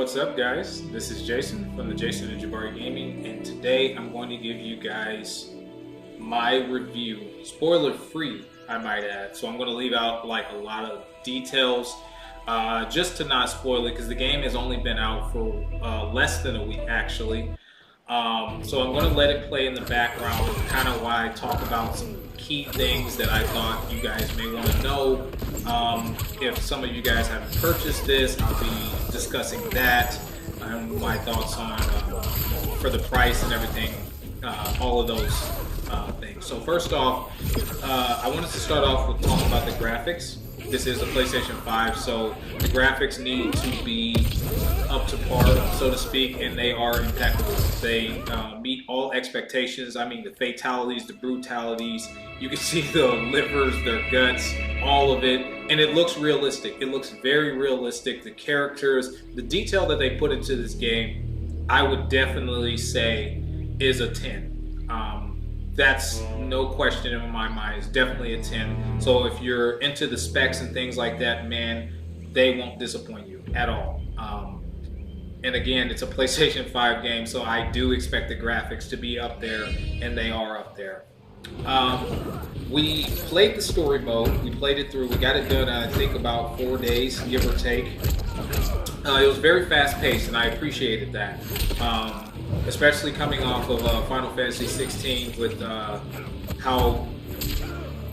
What's up, guys? This is Jason from the Jason&Jabari Gaming, and today I'm going to give you guys my review, spoiler free, I might add. So I'm going to leave out like a lot of details just to not spoil it, because the game has only been out for less than a week actually. So I'm going to let it play in the background, kind of why I talk about some key things that I thought you guys may want to know. If some of you guys haven't purchased this, I'll be discussing that and my thoughts on for the price and everything, all of those things. So first off, I wanted to start off with talking about the graphics. This is a PlayStation 5, so the graphics need to be up to par, so to speak, and they are impeccable. They meet all expectations. I mean, the fatalities, the brutalities, you can see the livers, their guts, all of it, and it looks realistic. It looks very realistic. The characters, the detail that they put into this game, I would definitely say is a 10. That's no question in my mind. It's definitely a 10. So if you're into the specs and things like that, man, they won't disappoint you at all. And again, it's a PlayStation 5 game, so I do expect the graphics to be up there, and they are up there. We played the story mode. We played it through. We got it done, I think, about 4 days, give or take. It was very fast-paced, and I appreciated that. Especially coming off of Final Fantasy 16 with how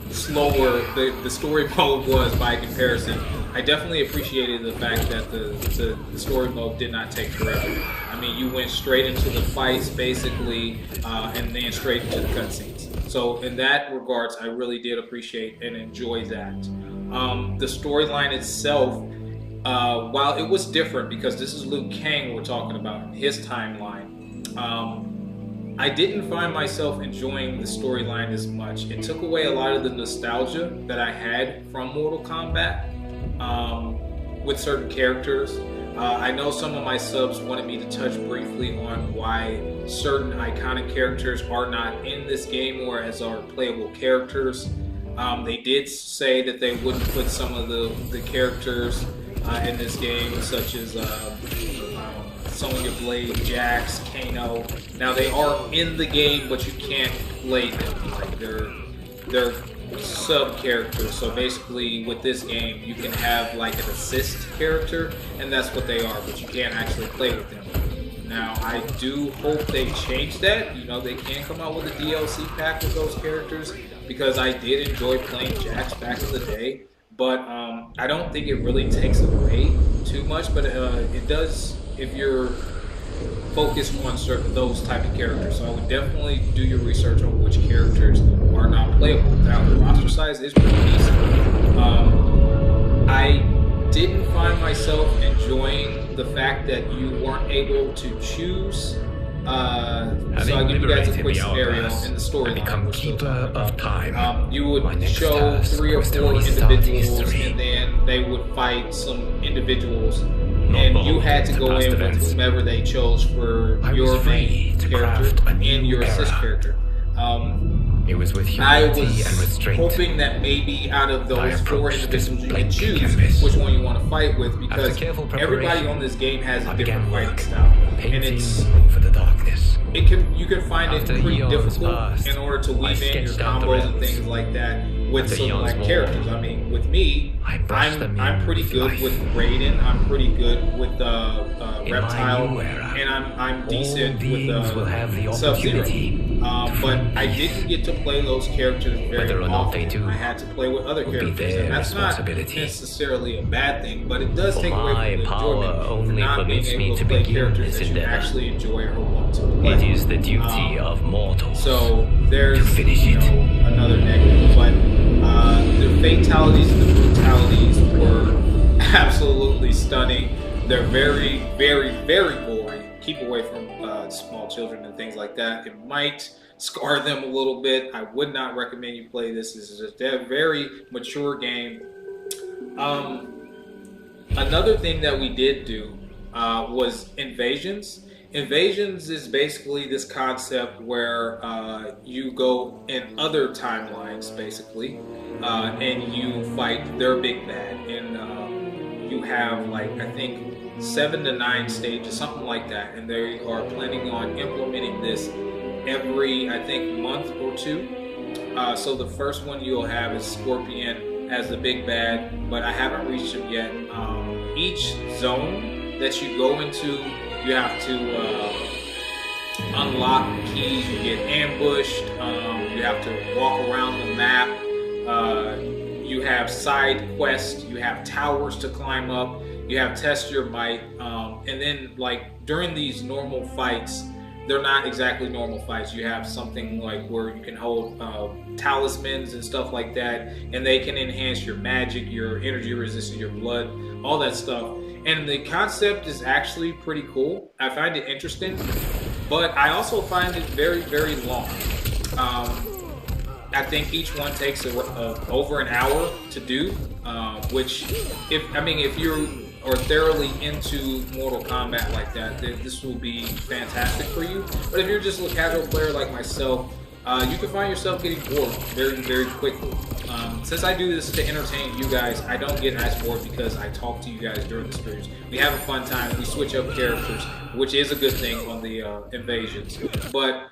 slower the story mode was by comparison. I definitely appreciated the fact that the story mode did not take forever. I mean, you went straight into the fights basically, and then straight into the cutscenes. So in that regards, I really did appreciate and enjoy that. The storyline itself, while it was different because this is Liu Kang we're talking about in his timeline, I didn't find myself enjoying the storyline as much. It took away a lot of the nostalgia that I had from Mortal Kombat with certain characters. I know some of my subs wanted me to touch briefly on why certain iconic characters are not in this game or as are playable characters. They did say that they wouldn't put some of the characters in this game, such as Sonya Blade, Jax, Kano. Now they are in the game, but you can't play them. Like they're sub characters. So basically, with this game, you can have like an assist character, and that's what they are. But you can't actually play with them. Now I do hope they change that. You know, they can come out with a DLC pack with those characters, because I did enjoy playing Jax back in the day. But I don't think it really takes away too much. But it does if you're focused on those type of characters. So I would definitely do your research on which characters are not playable. Now the roster size is pretty decent. I didn't find myself enjoying the fact that you weren't able to choose. So I'll give you guys a quick scenario in the storyline. Keeper of time. You would show 3 or 4 individuals, and then they would fight some individuals, and you had to go in with whomever they chose for your main character and your assist character. It was with I humility and was restraint. hoping that maybe out of those 4 individuals you can choose which one you want to fight with, because everybody on this game has a different fighting style, and it's for the darkness. you can find it pretty difficult in order to weave in your combos and things like that with select characters. I mean, with me, I'm pretty good with Raiden. I'm pretty good with Reptile, and I'm decent with Sub-Zero. But I didn't get to play those characters very often. I had to play with other characters, and that's not necessarily a bad thing, but it does take away from the enjoyment for not being able to play characters that you actually enjoy or want to play. It is the duty of mortals. So there's finish another negative, but the fatalities and the brutalities were absolutely stunning. They're very, very, very boring. Keep away from small children and things like that. It might scar them a little bit. I would not recommend you play this. This is a very mature game. Another thing that we did do was invasions. Invasions is basically this concept where you go in other timelines, basically, and you fight their big bad. And you have like, I think 7 to 9 stages, something like that, and they are planning on implementing this every, I think, month or two. So the first one you'll have is Scorpion as the big bad, but I haven't reached him yet. Each zone that you go into, you have to unlock keys. You get ambushed. You have to walk around the map. You have side quests. You have towers to climb up. You have test your might. And then, like, during these normal fights, they're not exactly normal fights. You have something like where you can hold talismans and stuff like that, and they can enhance your magic, your energy resistance, your blood, all that stuff. And the concept is actually pretty cool. I find it interesting, but I also find it very, very long. I think each one takes over an hour to do, which, if you are thoroughly into Mortal Kombat like that, this will be fantastic for you. But if you're just a casual player like myself, you can find yourself getting bored very, very quickly. Since I do this to entertain you guys, I don't get as bored because I talk to you guys during the streams. We have a fun time. We switch up characters, which is a good thing on the invasions. But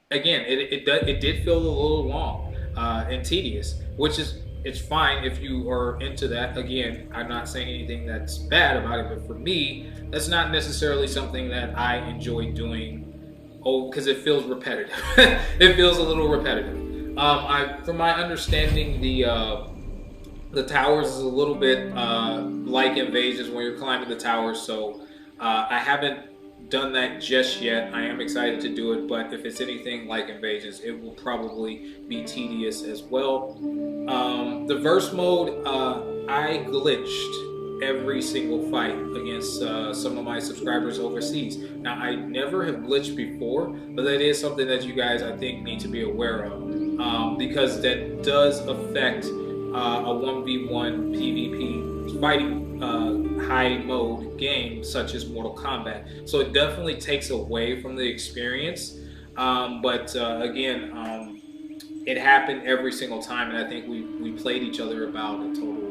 again, it did feel a little long and tedious, which is, it's fine if you are into that. Again, I'm not saying anything that's bad about it, but for me, that's not necessarily something that I enjoy doing. Oh, because it feels repetitive. It feels a little repetitive. From my understanding, the towers is a little bit like invasions when you're climbing the towers. So I haven't done that just yet. I am excited to do it, but if it's anything like invasions, it will probably be tedious as well. The verse mode, I glitched every single fight against some of my subscribers overseas. Now, I never have glitched before, but that is something that you guys, I think, need to be aware of, because that does affect a 1v1 PvP fighting high mode game such as Mortal Kombat. So it definitely takes away from the experience, but again, it happened every single time, and I think we played each other about a total of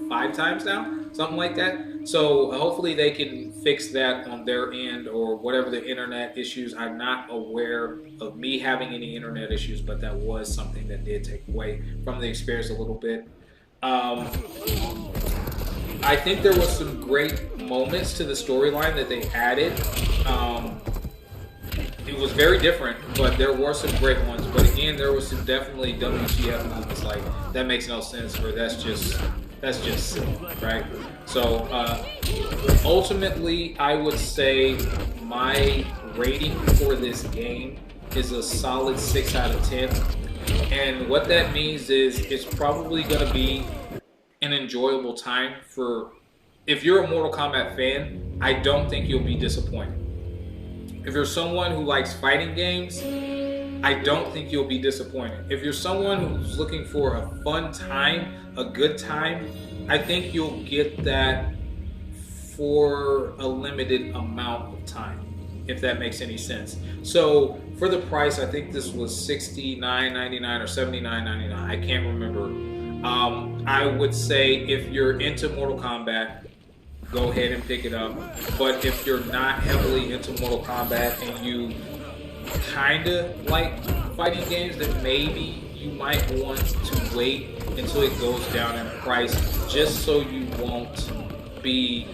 5 times now, something like that. So hopefully they can fix that on their end, or whatever the internet issues. I'm not aware of me having any internet issues, but that was something that did take away from the experience a little bit. I think there was some great moments to the storyline that they added. It was very different, but there were some great ones. But again, there was some definitely WTF moments, like, that makes no sense, or that's just silly, right? So ultimately, I would say my rating for this game is a solid 6 out of 10. And what that means is it's probably going to be an enjoyable time for, if you're a Mortal Kombat fan, I don't think you'll be disappointed. If you're someone who likes fighting games, I don't think you'll be disappointed. If you're someone who's looking for a fun time, a good time, I think you'll get that for a limited amount of time, if that makes any sense. So for the price, I think this was $69.99 or $79.99. I can't remember. I would say if you're into Mortal Kombat, go ahead and pick it up. But if you're not heavily into Mortal Kombat and you kind of like fighting games, then maybe you might want to wait until it goes down in price, just so you won't be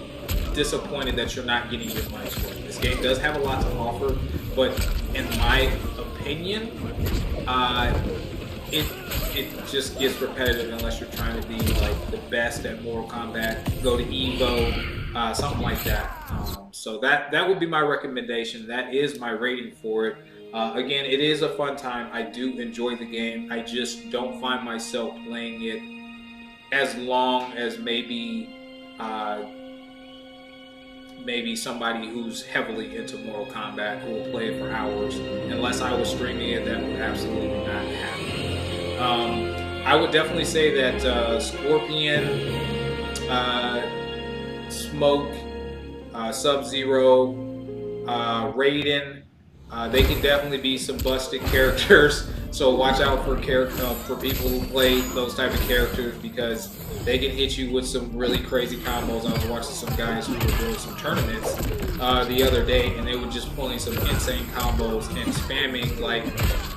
disappointed that you're not getting your money's worth. This game does have a lot to offer, but in my opinion, it just gets repetitive unless you're trying to be like the best at Mortal Kombat, go to Evo, something like that. So that would be my recommendation. That is my rating for it. Again, it is a fun time. I do enjoy the game. I just don't find myself playing it as long as maybe somebody who's heavily into Mortal Kombat who will play it for hours. Unless I was streaming it, that would absolutely not happen. I would definitely say that Scorpion, Smoke, Sub-Zero, Raiden, they can definitely be some busted characters. So watch out for people who play those type of characters, because they can hit you with some really crazy combos. I was watching some guys who were doing some tournaments the other day, and they were just pulling some insane combos and spamming, like,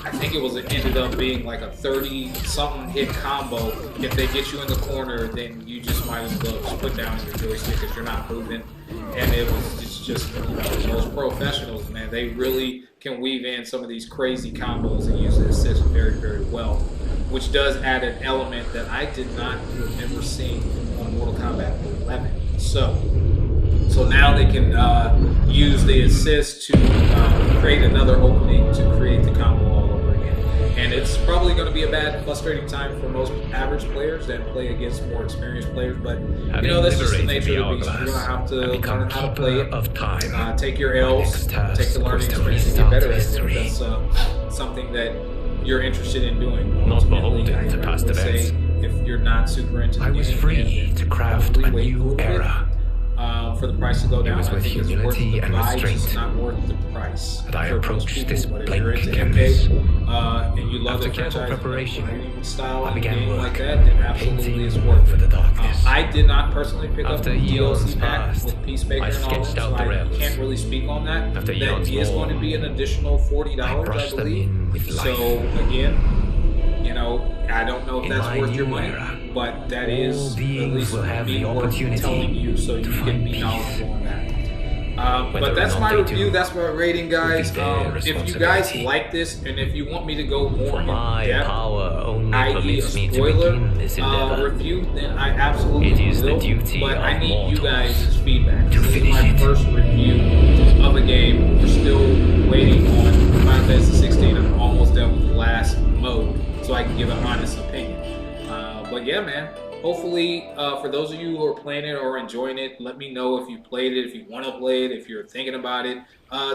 I think it ended up being like a 30-something hit combo. If they get you in the corner, then you just might as well just put down your joystick because you're not moving. And it's just, you know, those professionals, man, they really can weave in some of these crazy combos and use the assist very, very well, which does add an element that I did not remember seeing on Mortal Kombat 11. So now they can use the assist to create another opening to create the combo all over again. And it's probably going to be a bad, frustrating time for most average players that play against more experienced players. But, you know, that's just the nature of the beast. You're going to have to learn how to play it. Take your L's, take the learning experience, and get better at it. That's something that you're interested in doing. Not beholden to past events. If you're not super into the I was free to craft a new era. For the price to go down, it was with humility and restraint it's not worth the price. That I approached this blank canvas. And you love after the careful franchise, preparation, style I began game work, like that, then absolutely is worth for the darkness. I did not personally pick After up the eons DLC pack passed, with Peacemaker I and all that, sketched so out the I realms. can't really speak on that. After That eons is going to more, be an additional $40, I brushed them believe. in with life. So again, you know, I don't know if In that's my worth your new money, era, but that all is at beings least will have me the worth opportunity telling you so you to can find be peace. knowledgeable on that. Whether But that's or my not they review. do, That's my rating, guys. If you guys like this, and if you want me to go more For in my depth, power only i.e. a permits me to spoiler begin this endeavor. review, then I absolutely It is will. the duty but I of need you mortals guys' feedback. to This is finish my it. first review of a game. We're still waiting on Final Fantasy 16. I'm almost done with the last mode, so I can give an honest opinion. But yeah, man. Hopefully, for those of you who are playing it or enjoying it, let me know if you played it, if you want to play it, if you're thinking about it.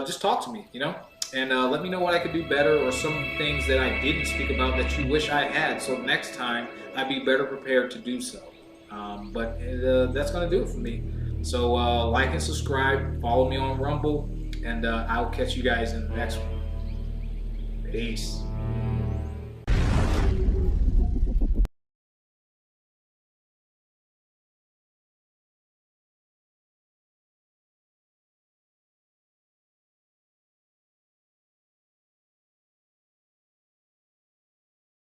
Just talk to me, you know? And let me know what I could do better, or some things that I didn't speak about that you wish I had, so next time I'd be better prepared to do so. But that's going to do it for me. So like and subscribe, follow me on Rumble, and I'll catch you guys in the next one. Peace.